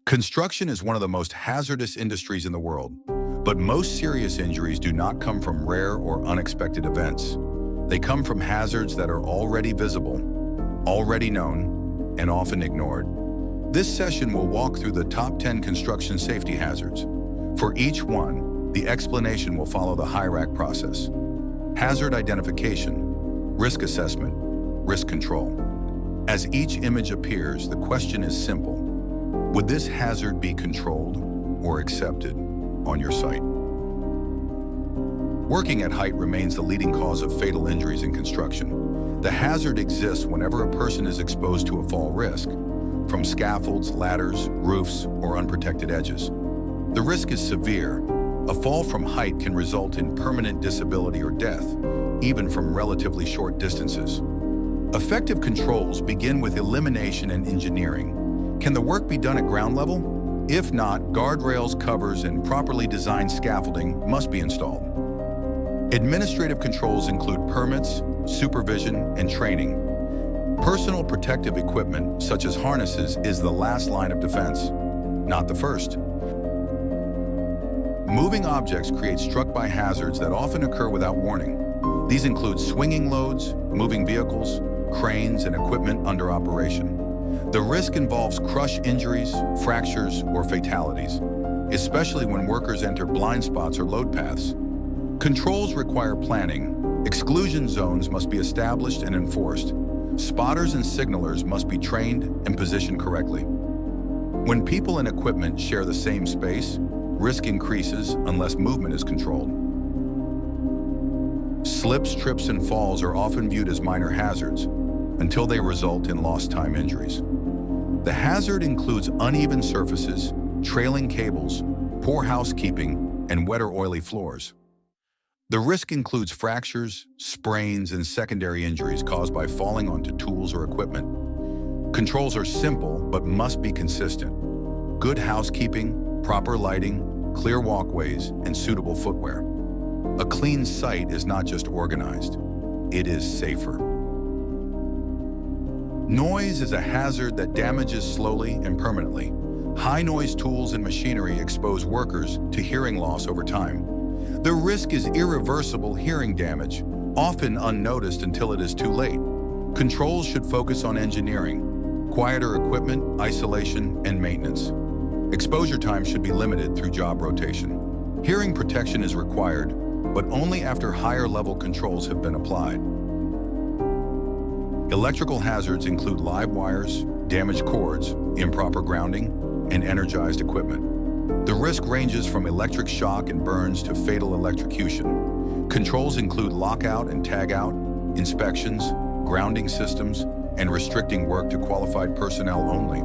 Construction is one of the most hazardous industries in the world, but most serious injuries do not come from rare or unexpected events. They come from hazards that are already visible, already known, and often ignored. This session will walk through the top 10 construction safety hazards. For each one, the explanation will follow the HIRAC process: hazard identification, risk assessment, risk control. As each image appears, the question is simple: would this hazard be controlled or accepted on your site? Working at height remains the leading cause of fatal injuries in construction. The hazard exists whenever a person is exposed to a fall risk, from scaffolds, ladders, roofs, or unprotected edges. The risk is severe. A fall from height can result in permanent disability or death, even from relatively short distances. Effective controls begin with elimination and engineering. Can the work be done at ground level? If not, guardrails, covers, and properly designed scaffolding must be installed. Administrative controls include permits, supervision, and training. Personal protective equipment, such as harnesses, is the last line of defense, not the first. Moving objects create struck-by hazards that often occur without warning. These include swinging loads, moving vehicles, cranes, and equipment under operation. The risk involves crush injuries, fractures, or fatalities, especially when workers enter blind spots or load paths. Controls require planning. Exclusion zones must be established and enforced. Spotters and signalers must be trained and positioned correctly. When people and equipment share the same space, risk increases unless movement is controlled. Slips, trips, and falls are often viewed as minor hazards until they result in lost time injuries. The hazard includes uneven surfaces, trailing cables, poor housekeeping, and wet or oily floors. The risk includes fractures, sprains, and secondary injuries caused by falling onto tools or equipment. Controls are simple but must be consistent. Good housekeeping, proper lighting, clear walkways, and suitable footwear. A clean site is not just organized, it is safer. Noise is a hazard that damages slowly and permanently. High-noise tools and machinery expose workers to hearing loss over time. The risk is irreversible hearing damage, often unnoticed until it is too late. Controls should focus on engineering, quieter equipment, isolation, and maintenance. Exposure time should be limited through job rotation. Hearing protection is required, but only after higher-level controls have been applied. Electrical hazards include live wires, damaged cords, improper grounding, and energized equipment. The risk ranges from electric shock and burns to fatal electrocution. Controls include lockout and tagout, inspections, grounding systems, and restricting work to qualified personnel only.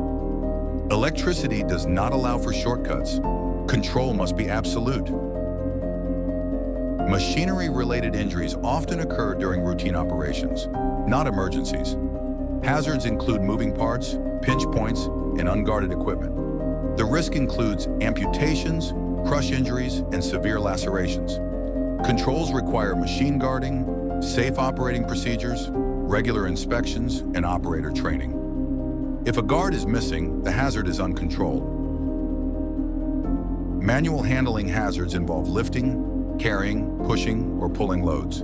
Electricity does not allow for shortcuts. Control must be absolute. Machinery-related injuries often occur during routine operations, not emergencies. Hazards include moving parts, pinch points, and unguarded equipment. The risk includes amputations, crush injuries, and severe lacerations. Controls require machine guarding, safe operating procedures, regular inspections, and operator training. If a guard is missing, the hazard is uncontrolled. Manual handling hazards involve lifting, carrying, pushing, or pulling loads.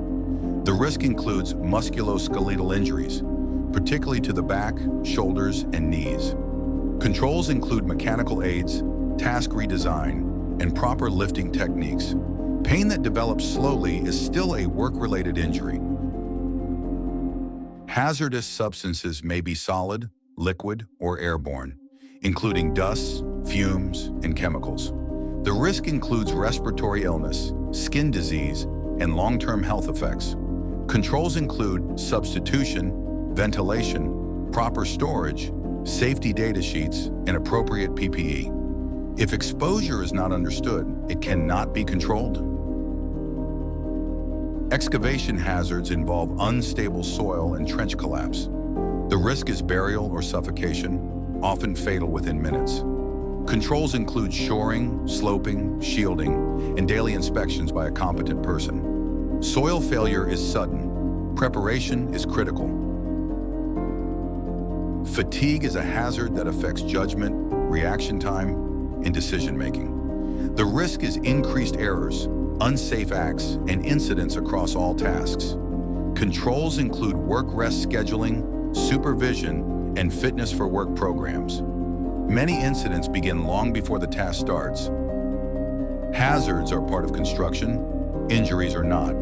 The risk includes musculoskeletal injuries, particularly to the back, shoulders, and knees. Controls include mechanical aids, task redesign, and proper lifting techniques. Pain that develops slowly is still a work-related injury. Hazardous substances may be solid, liquid, or airborne, including dust, fumes, and chemicals. The risk includes respiratory illness, skin disease, and long-term health effects. Controls include substitution, ventilation, proper storage, safety data sheets, and appropriate PPE. If exposure is not understood, it cannot be controlled. Excavation hazards involve unstable soil and trench collapse. The risk is burial or suffocation, often fatal within minutes. Controls include shoring, sloping, shielding, and daily inspections by a competent person. Soil failure is sudden. Preparation is critical. Fatigue is a hazard that affects judgment, reaction time, and decision-making. The risk is increased errors, unsafe acts, and incidents across all tasks. Controls include work rest scheduling, supervision, and fitness for work programs. Many incidents begin long before the task starts. Hazards are part of construction, injuries are not.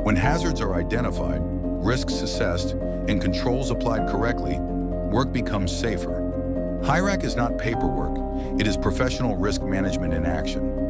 When hazards are identified, risks assessed, and controls applied correctly, work becomes safer. HIRAC is not paperwork, it is professional risk management in action.